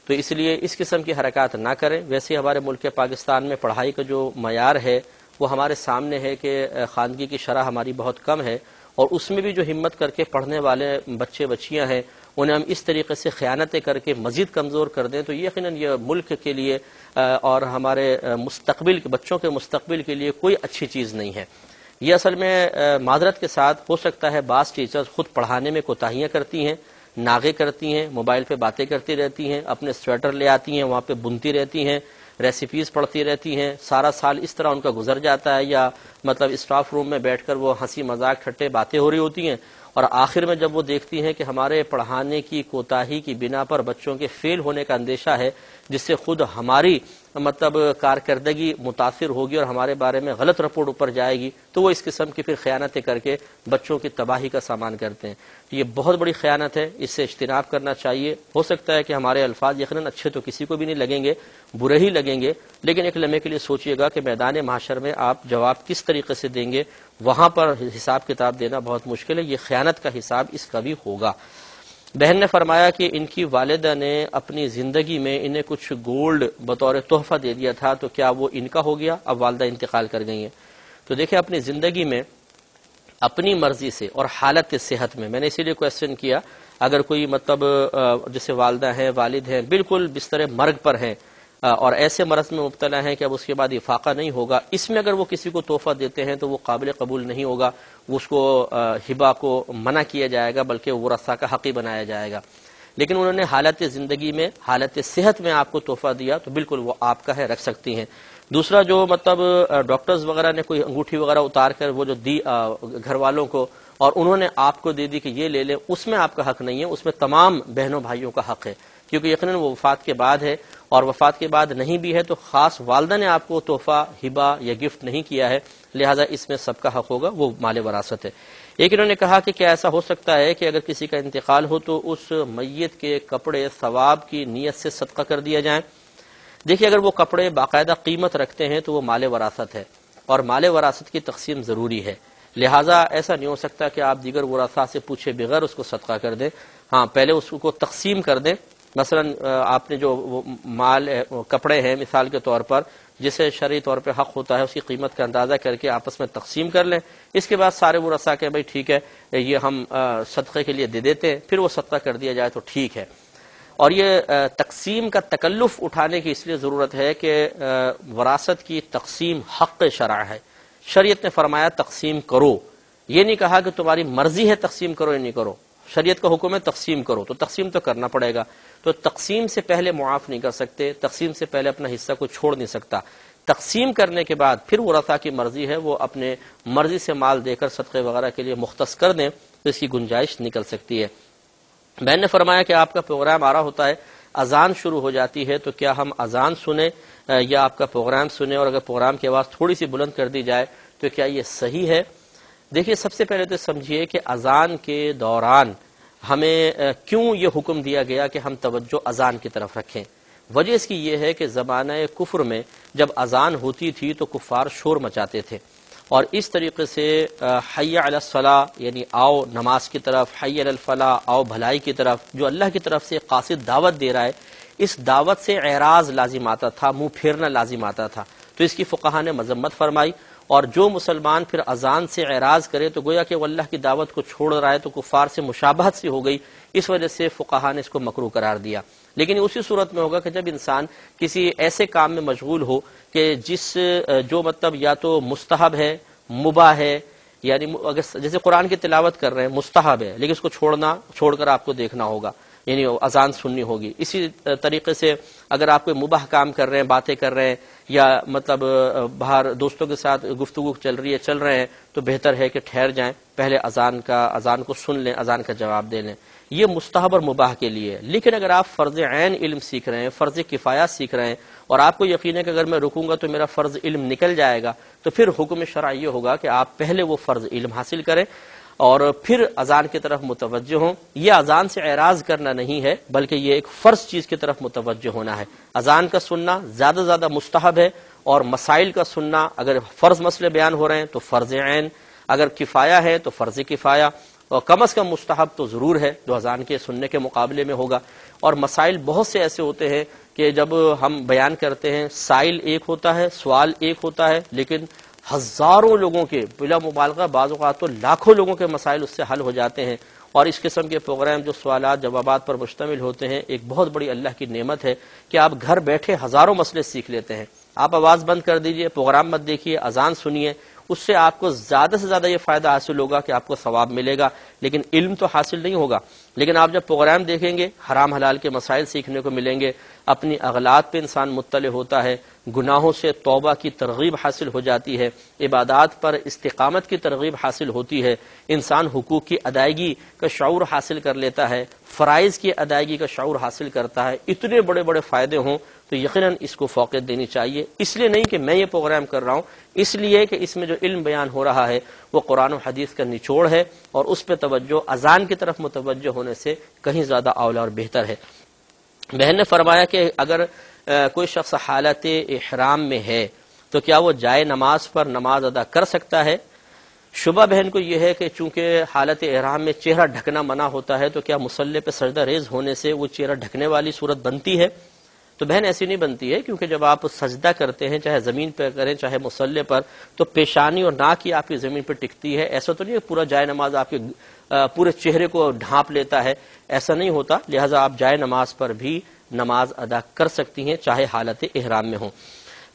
تو اس لیے اس قسم کی حرکات نہ کریں۔ ویسے ہمارے ملک پاکستان میں پڑھائی کا جو معیار ہے وہ ہمارے سامنے ہے کہ خواندگی کی شرح ہماری بہت کم ہے، اور اس میں بھی جو ہمت کر کے پڑھنے والے بچے بچیاں ہیں انہیں ہم اس طریقے سے خیانتیں کر کے مزید کمزور کر دیں تو یقیناً یہ ملک کے لیے اور ہمارے مستقبل کے بچوں کے مستقبل کے لیے کوئی اچھی چیز نہیں ہے۔ یہ اصل میں معذرت کے ساتھ ہو سکتا ہے بعض ٹیچرز خود پڑھانے میں کوتاہیاں کرتی ہیں، ناغے کرتی ہیں، موبائل پہ باتیں کرتی رہتی ہیں، اپنے سویٹر لے آتی ہیں، وہاں پہ بنتی رہتی ہیں، ریسیپیز پڑھتی رہتی ہیں، سارا سال اس طرح ان کا گزر جاتا ہے، یا مطلب اسٹاف روم میں بیٹھ کر وہ ہنسی مذاق ٹھٹے باتیں ہو رہی ہوتی ہیں، اور آخر میں جب وہ دیکھتی ہیں کہ ہمارے پڑھانے کی کوتاہی کی بنا پر بچوں کے فیل ہونے کا اندیشہ ہے، جس سے خود ہماری مطلب کارکردگی متاثر ہوگی اور ہمارے بارے میں غلط رپورٹ اوپر جائے گی، تو وہ اس قسم کی پھر خیانتیں کر کے بچوں کی تباہی کا سامان کرتے ہیں۔ یہ بہت بڑی خیانت ہے، اس سے اجتناب کرنا چاہیے۔ ہو سکتا ہے کہ ہمارے الفاظ یقیناً اچھے تو کسی کو بھی نہیں لگیں گے، برے ہی لگیں گے، لیکن ایک لمحے کے لیے سوچئے گا کہ میدان محشر میں آپ جواب کس طریقے سے دیں گے، وہاں پر حساب کتاب دینا بہت مشکل ہے، یہ خیانت کا حساب اس کا بھی ہوگا۔ بہن نے فرمایا کہ ان کی والدہ نے اپنی زندگی میں انہیں کچھ گولڈ بطور تحفہ دے دیا تھا، تو کیا وہ ان کا ہو گیا؟ اب والدہ انتقال کر گئی ہیں۔ تو دیکھیں اپنی زندگی میں اپنی مرضی سے اور حالت صحت میں نے اسی لیے کویسچن کیا، اگر کوئی مطلب جیسے والدہ ہیں والد ہیں بالکل بستر مرگ پر ہیں اور ایسے مرض میں مبتلا ہیں کہ اب اس کے بعد افاقہ نہیں ہوگا، اس میں اگر وہ کسی کو تحفہ دیتے ہیں تو وہ قابل قبول نہیں ہوگا، اس کو ہبہ کو منع کیا جائے گا، بلکہ ورثہ کا حقی بنایا جائے گا۔ لیکن انہوں نے حالت زندگی میں حالت صحت میں آپ کو تحفہ دیا تو بالکل وہ آپ کا ہے، رکھ سکتی ہیں۔ دوسرا جو مطلب ڈاکٹرز وغیرہ نے کوئی انگوٹھی وغیرہ اتار کر وہ جو دی گھر والوں کو اور انہوں نے آپ کو دے دی کہ یہ لے لیں، اس میں آپ کا حق نہیں ہے، اس میں تمام بہنوں بھائیوں کا حق ہے، کیونکہ یقیناً وہ وفات کے بعد ہے، اور وفات کے بعد نہیں بھی ہے تو خاص والدہ نے آپ کو تحفہ ہبہ یا گفٹ نہیں کیا ہے، لہٰذا اس میں سب کا حق ہوگا، وہ مال وراثت ہے۔ ایک انہوں نے کہا کہ کیا ایسا ہو سکتا ہے کہ اگر کسی کا انتقال ہو تو اس میت کے کپڑے ثواب کی نیت سے صدقہ کر دیا جائیں؟ دیکھیے اگر وہ کپڑے باقاعدہ قیمت رکھتے ہیں تو وہ مال وراثت ہے، اور مال وراثت کی تقسیم ضروری ہے، لہٰذا ایسا نہیں ہو سکتا کہ آپ دیگر ورثاء سے پوچھے بغیر اس کو صدقہ کر دیں۔ ہاں پہلے اس کو تقسیم کر دیں، مثلا آپ نے جو مال کپڑے ہیں مثال کے طور پر جسے شرعی طور پہ حق ہوتا ہے اس کی قیمت کا اندازہ کر کے آپس میں تقسیم کر لیں، اس کے بعد سارے ورثاء کہ بھائی ٹھیک ہے یہ ہم صدقے کے لیے دے دیتے ہیں، پھر وہ صدقہ کر دیا جائے تو ٹھیک ہے۔ اور یہ تقسیم کا تکلف اٹھانے کی اس لیے ضرورت ہے کہ وراثت کی تقسیم حق شرع ہے، شریعت نے فرمایا تقسیم کرو، یہ نہیں کہا کہ تمہاری مرضی ہے تقسیم کرو یا نہیں کرو، شریعت کا حکم ہے تقسیم کرو، تو تقسیم تو کرنا پڑے گا، تو تقسیم سے پہلے معاف نہیں کر سکتے، تقسیم سے پہلے اپنا حصہ کو چھوڑ نہیں سکتا، تقسیم کرنے کے بعد پھر ورثاء کی مرضی ہے وہ اپنے مرضی سے مال دے کر صدقے وغیرہ کے لیے مختص کر دیں تو اس کی گنجائش نکل سکتی ہے۔ میں نے فرمایا کہ آپ کا پروگرام آ رہا ہوتا ہے، اذان شروع ہو جاتی ہے تو کیا ہم اذان سنیں یا آپ کا پروگرام سنیں، اور اگر پروگرام کی آواز تھوڑی سی بلند کر دی جائے تو کیا یہ صحیح ہے؟ دیکھیے سب سے پہلے تو سمجھیے کہ اذان کے دوران ہمیں کیوں یہ حکم دیا گیا کہ ہم توجہ اذان کی طرف رکھیں؟ وجہ اس کی یہ ہے کہ زمانہ کفر میں جب اذان ہوتی تھی تو کفار شور مچاتے تھے، اور اس طریقے سے حی علی الصلاۃ یعنی آؤ نماز کی طرف، حی علی الفلاح آؤ بھلائی کی طرف، جو اللہ کی طرف سے قاصد دعوت دے رہا ہے، اس دعوت سے اعراض لازم آتا تھا، منہ پھیرنا لازم آتا تھا، تو اس کی فقہا نے مذمت فرمائی، اور جو مسلمان پھر اذان سے اعراض کرے تو گویا کہ وہ اللہ کی دعوت کو چھوڑ رہا ہے، تو کفار سے مشابہت سی ہو گئی، اس وجہ سے فقہا نے اس کو مکروہ قرار دیا۔ لیکن اسی صورت میں ہوگا کہ جب انسان کسی ایسے کام میں مشغول ہو کہ جو مطلب یا تو مستحب ہے، مباح ہے، یعنی اگر جیسے قرآن کی تلاوت کر رہے ہیں مستحب ہے لیکن اس کو چھوڑ کر آپ کو دیکھنا ہوگا، یعنی اذان سننی ہوگی۔ اسی طریقے سے اگر آپ کوئی مباح کام کر رہے ہیں، باتیں کر رہے ہیں، یا مطلب باہر دوستوں کے ساتھ گفتگو چل رہے ہیں تو بہتر ہے کہ ٹھہر جائیں، پہلے اذان کو سن لیں، اذان کا جواب دے لیں، یہ مستحب اور مباح کے لیے۔ لیکن اگر آپ فرض عین علم سیکھ رہے ہیں، فرض کفایہ سیکھ رہے ہیں، اور آپ کو یقین ہے کہ اگر میں رکوں گا تو میرا فرض علم نکل جائے گا، تو پھر حکم شرع یہ ہوگا کہ آپ پہلے وہ فرض علم حاصل کریں اور پھر اذان کی طرف متوجہ ہوں۔ یہ اذان سے اعراض کرنا نہیں ہے، بلکہ یہ ایک فرض چیز کی طرف متوجہ ہونا ہے۔ اذان کا سننا زیادہ مستحب ہے، اور مسائل کا سننا اگر فرض مسئلے بیان ہو رہے ہیں تو فرض عین، اگر کفایہ ہے تو فرض کفایہ، اور کم از کم مستحب تو ضرور ہے جو اذان کے سننے کے مقابلے میں ہوگا۔ اور مسائل بہت سے ایسے ہوتے ہیں کہ جب ہم بیان کرتے ہیں سائل ایک ہوتا ہے، سوال ایک ہوتا ہے، لیکن ہزاروں لوگوں کے بلا مبالغہ بعض اوقات تو لاکھوں لوگوں کے مسائل اس سے حل ہو جاتے ہیں۔ اور اس قسم کے پروگرام جو سوالات جوابات پر مشتمل ہوتے ہیں، ایک بہت بڑی اللہ کی نعمت ہے کہ آپ گھر بیٹھے ہزاروں مسئلے سیکھ لیتے ہیں۔ آپ آواز بند کر دیجئے، پروگرام مت دیکھیے، اذان سنیے، اس سے آپ کو زیادہ سے زیادہ یہ فائدہ حاصل ہوگا کہ آپ کو ثواب ملے گا، لیکن علم تو حاصل نہیں ہوگا۔ لیکن آپ جب پروگرام دیکھیں گے، حرام حلال کے مسائل سیکھنے کو ملیں گے، اپنی اغلاط پہ انسان مطلع ہوتا ہے، گناہوں سے توبہ کی ترغیب حاصل ہو جاتی ہے، عبادات پر استقامت کی ترغیب حاصل ہوتی ہے، انسان حقوق کی ادائیگی کا شعور حاصل کر لیتا ہے، فرائض کی ادائیگی کا شعور حاصل کرتا ہے، اتنے بڑے بڑے فائدے ہوں تو یقیناً اس کو فوقیت دینی چاہیے۔ اس لیے نہیں کہ میں یہ پروگرام کر رہا ہوں، اس لیے کہ اس میں جو علم بیان ہو رہا ہے وہ قرآن و حدیث کا نچوڑ ہے، اور اس پہ توجہ اذان کی طرف متوجہ ہونے سے کہیں زیادہ اولا اور بہتر ہے۔ بہن نے فرمایا کہ اگر کوئی شخص حالت احرام میں ہے تو کیا وہ جائے نماز پر نماز ادا کر سکتا ہے؟ شبہ بہن کو یہ ہے کہ چونکہ حالت احرام میں چہرہ ڈھکنا منع ہوتا ہے تو کیا مصلی پہ سجدہ ریز ہونے سے وہ چہرہ ڈھکنے والی صورت بنتی ہے؟ تو بہن ایسی نہیں بنتی ہے، کیونکہ جب آپ سجدہ کرتے ہیں چاہے زمین پہ کریں چاہے مصلی پر، تو پیشانی اور ناک ہی آپ کی زمین پہ ٹکتی ہے۔ ایسا تو نہیں ہے پورا جائے نماز آپ کے پورے چہرے کو ڈھانپ لیتا ہے، ایسا نہیں ہوتا، لہٰذا آپ جائے نماز پر بھی نماز ادا کر سکتی ہیں چاہے حالت احرام میں ہوں۔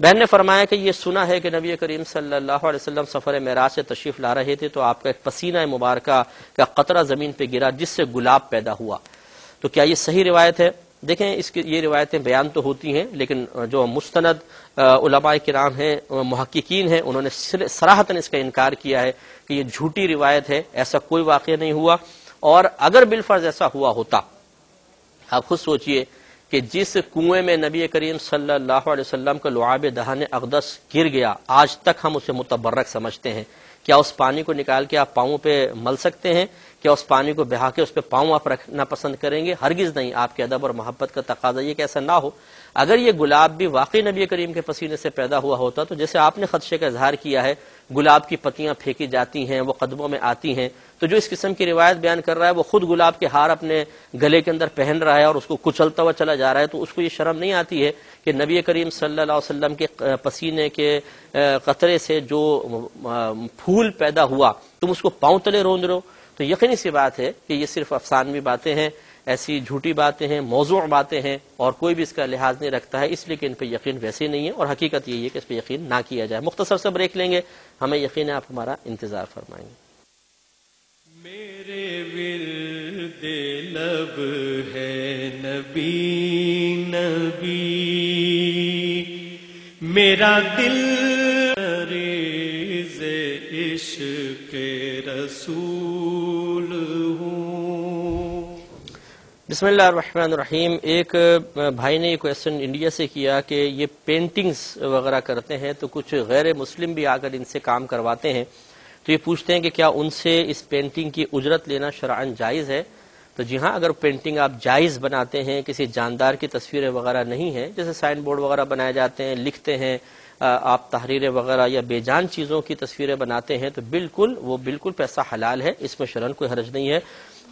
بہن نے فرمایا کہ یہ سنا ہے کہ نبی کریم صلی اللہ علیہ وسلم سفر معراج سے تشریف لا رہے تھے تو آپ کا ایک پسینہ مبارکہ کا قطرہ زمین پہ گرا جس سے گلاب پیدا ہوا، تو کیا یہ صحیح روایت ہے؟ دیکھیں اس کی یہ روایتیں بیان تو ہوتی ہیں، لیکن جو مستند علماء کرام ہیں، محققین ہیں، انہوں نے صراحتاً اس کا انکار کیا ہے کہ یہ جھوٹی روایت ہے، ایسا کوئی واقعہ نہیں ہوا۔ اور اگر بالفرض ایسا ہوا ہوتا، آپ خود سوچئے کہ جس کنویں میں نبی کریم صلی اللہ علیہ وسلم کا لعاب دہن اقدس گر گیا، آج تک ہم اسے متبرک سمجھتے ہیں، کیا اس پانی کو نکال کے آپ پاؤں پہ مل سکتے ہیں؟ کیا اس پانی کو بہا کے اس پہ پاؤں آپ رکھنا پسند کریں گے؟ ہرگز نہیں۔ آپ کے ادب اور محبت کا تقاضا یہ کہ ایسا نہ ہو۔ اگر یہ گلاب بھی واقعی نبی کریم کے پسینے سے پیدا ہوا ہوتا تو جیسے آپ نے خدشے کا اظہار کیا ہے، گلاب کی پتیاں پھینکی جاتی ہیں، وہ قدموں میں آتی ہیں، تو جو اس قسم کی روایت بیان کر رہا ہے وہ خود گلاب کے ہار اپنے گلے کے اندر پہن رہا ہے اور اس کو کچلتا ہوا چلا جا رہا ہے، تو اس کو یہ شرم نہیں آتی ہے کہ نبی کریم صلی اللہ علیہ وسلم کے پسینے کے قطرے سے جو پھول پیدا ہوا تم اس کو پاؤں تلے روند رہو؟ تو یقینی سی بات ہے کہ یہ صرف افسانوی باتیں ہیں، ایسی جھوٹی باتیں ہیں، موضوع باتیں ہیں، اور کوئی بھی اس کا لحاظ نہیں رکھتا ہے، اس لیے کہ ان پہ یقین ویسے نہیں ہے، اور حقیقت یہی ہے کہ اس پہ یقین نہ کیا جائے۔ مختصر سے بریک لیں گے، ہمیں یقین ہے آپ ہمارا انتظار فرمائیں گے۔ میرے ورد لب ہے نبی نبی، میرا دل ریز عشق رسول ہوں۔ بسم اللہ الرحمن الرحیم۔ ایک بھائی نے یہ کویسچن انڈیا سے کیا کہ یہ پینٹنگز وغیرہ کرتے ہیں تو کچھ غیر مسلم بھی آ کر ان سے کام کرواتے ہیں، تو یہ پوچھتے ہیں کہ کیا ان سے اس پینٹنگ کی اجرت لینا شرعاً جائز ہے؟ تو جی ہاں، اگر پینٹنگ آپ جائز بناتے ہیں، کسی جاندار کی تصویریں وغیرہ نہیں ہیں، جیسے سائن بورڈ وغیرہ بنائے جاتے ہیں، لکھتے ہیں، آپ تحریریں وغیرہ یا بے جان چیزوں کی تصویریں بناتے ہیں، تو بالکل وہ بالکل پیسہ حلال ہے، اس میں شرعاً کوئی حرج نہیں ہے۔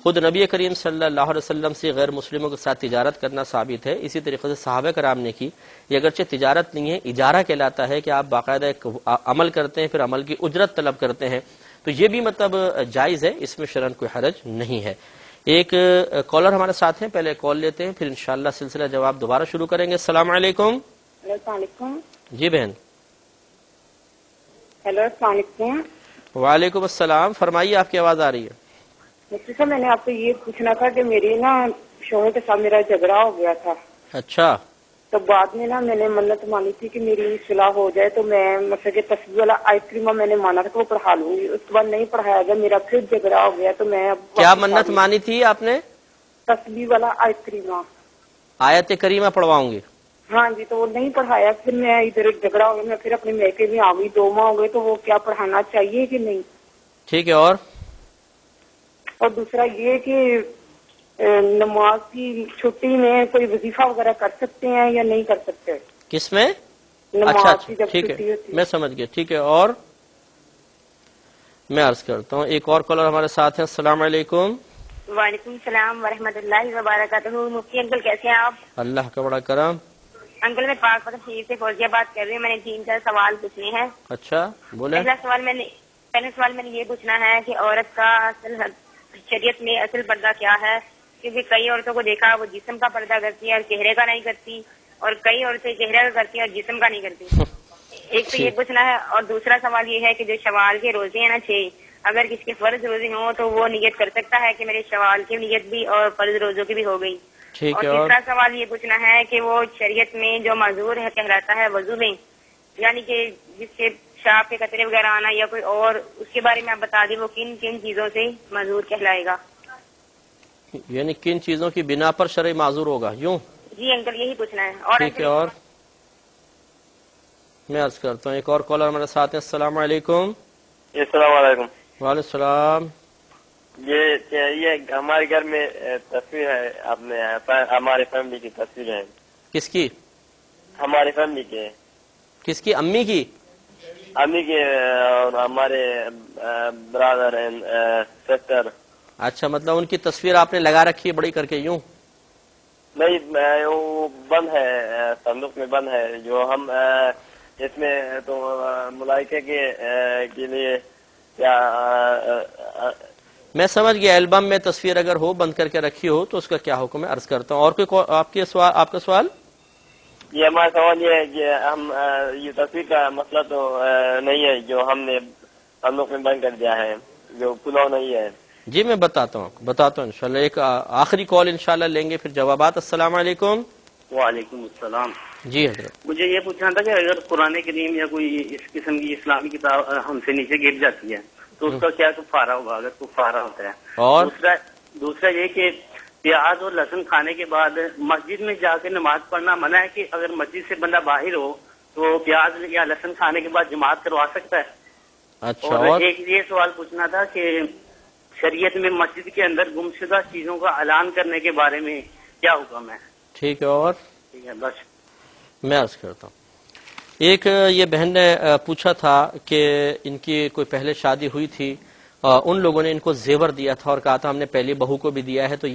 خود نبی کریم صلی اللہ علیہ وسلم سے غیر مسلموں کے ساتھ تجارت کرنا ثابت ہے، اسی طریقے سے صحابہ کرام نے کی۔ یہ اگرچہ تجارت نہیں ہے، اجارہ کہلاتا ہے کہ آپ باقاعدہ ایک عمل کرتے ہیں، پھر عمل کی اجرت طلب کرتے ہیں، تو یہ بھی مطلب جائز ہے، اس میں شرعاً کوئی حرج نہیں ہے۔ ایک کالر ہمارے ساتھ ہیں، پہلے کال لیتے ہیں، پھر انشاءاللہ سلسلہ جواب دوبارہ شروع کریں گے۔ السلام علیکم۔ السلام علیکم۔ جی بہن۔ ہیلو، السلام علیکم۔ وعلیکم السلام، فرمائیے، آپ کی آواز آ رہی ہے۔ مفتی صاحب، میں نے آپ سے یہ پوچھنا تھا کہ میری نا شوہر کے ساتھ میرا جھگڑا ہو گیا تھا، اچھا، تو بعد میں نا میں نے منت مانی تھی کہ میری صلاح ہو جائے تو میں مثلا کہ تصویر والا آئس کریم میں نے مانا تھا کہ وہ پڑھا لوں گی، اس کے بعد نہیں پڑھایا گیا، میرا پھر جھگڑا ہو گیا، تو میں اب کیا منت مانی تھی آپ نے؟ تصویر والا آئس کریم۔ آیت کریمہ پڑھواؤں گی؟ ہاں جی، تو وہ نہیں پڑھایا، پھر میں ادھر جھگڑا ہو گیا، میں پھر اپنے میکے میں آ گئی، 2 ماہ ہو گئے، تو وہ کیا پڑھانا چاہیے کہ نہیں؟ ٹھیک ہے، اور دوسرا یہ کہ نماز کی چھٹی میں کوئی وظیفہ وغیرہ کر سکتے ہیں یا نہیں کر سکتے؟ کس میں؟ نماز اچھا کی جب ٹھیک چھٹی ہے، ہوتی ہے۔ میں سمجھ گیا، ٹھیک ہے، اور میں عرض کرتا ہوں، ایک اور کالر ہمارے ساتھ ہیں۔ السلام علیکم۔ وعلیکم السلام ورحمۃ اللہ وبرکاتہ. مفتی انکل کیسے ہیں آپ؟ اللہ کا بڑا کرم. انکل میں پاک پتن شریف سے فوزیہ بات کر رہی ہوں. میں نے 3-4 سوال پوچھنے ہیں. اچھا بولیں. پہلا سوال میں نے یہ پوچھنا ہے کہ عورت کا شریعت میں اصل پردہ کیا ہے؟ کیونکہ کئی عورتوں کو دیکھا وہ جسم کا پردہ کرتی ہے اور چہرے کا نہیں کرتی, اور کئی عورتیں چہرے کا کرتی ہیں اور جسم کا نہیں کرتی. ایک تو یہ پوچھنا ہے. اور دوسرا سوال یہ ہے کہ جو شوال کے روزے ہیں نا 6, اگر کسی کے فرض روزے ہوں تو وہ نیت کر سکتا ہے کہ میرے شوال کی نیت بھی اور فرض روزوں کی بھی ہو گئی. ٹھیک اور ہے. تیسرا سوال یہ پوچھنا ہے کہ وہ شریعت میں جو معذور ہے کہلاتا ہے وضو میں, یعنی کہ جس کے شاپ کے قطرے وغیرہ آنا یا کوئی اور, اس کے بارے میں آپ بتا دیں وہ کن کن چیزوں سے معذور کہلائے گا؟ یعنی کن چیزوں کی بنا پر شرعی معذور ہوگا, یوں؟ جی انکل یہی پوچھنا ہے. اور ٹھیک ہے. اور میں عرض کرتا ہوں ایک اور کالر ہمارے ساتھ ہیں. السلام علیکم. السلام علیکم. وعلیکم السلام. یہ ہمارے گھر میں تصویر ہے, اپنے ہمارے فیملی کی تصویر ہے. کس کی؟ ہماری فیملی کے. کس کی؟ امی کی؟ امی کے اور ہمارے برادر اینڈ سسٹر. اچھا, مطلب ان کی تصویر آپ نے لگا رکھی ہے بڑی کر کے, یوں؟ نہیں, وہ بند ہے, صندوق میں بند ہے. جو ہم اس میں تو ملائکہ کے لیے کیا میں سمجھ گیا. البم میں تصویر اگر ہو بند کر کے رکھی ہو تو اس کا کیا حکم ہے, عرض کرتا ہوں. اور کوئی آپ کا سوال؟ یہ ہمارا سوال یہ ہے کہ ہم یہ تصویر کا مسئلہ تو نہیں ہے جو ہم نے صندوق میں بند کر دیا ہے, جو کھلا نہیں ہے. جی میں بتاتا ہوں انشاءاللہ. ایک آخری کال انشاءاللہ لیں گے, پھر جوابات. السلام علیکم. وعلیکم السلام. جی حضرت. مجھے یہ پوچھنا تھا کہ اگر قرآن کریم یا کوئی اس قسم کی اسلامی کتاب ہم سے نیچے گر جاتی ہے تو اس کا کیا کفارہ ہوگا اگر کفارہ ہوتا ہے؟ اور دوسرا یہ کہ پیاز اور لہسن کھانے کے بعد مسجد میں جا کے نماز پڑھنا منع ہے, کہ اگر مسجد سے بندہ باہر ہو تو پیاز یا لہسن کھانے کے بعد جماعت کروا سکتا ہے؟ اچھا. اور ایک یہ سوال پوچھنا تھا کہ شریعت میں مسجد کے اندر گمشدہ چیزوں کا اعلان کرنے کے بارے میں کیا حکم ہے؟ ٹھیک ہے. اور ٹھیک ہے, بس میں عرض کرتا ہوں. ایک یہ بہن نے پوچھا تھا کہ ان کی کوئی پہلے شادی ہوئی تھی, ان لوگوں نے ان کو زیور دیا تھا اور کہا تھا ہم نے پہلی بہو کو بھی دیا ہے, تو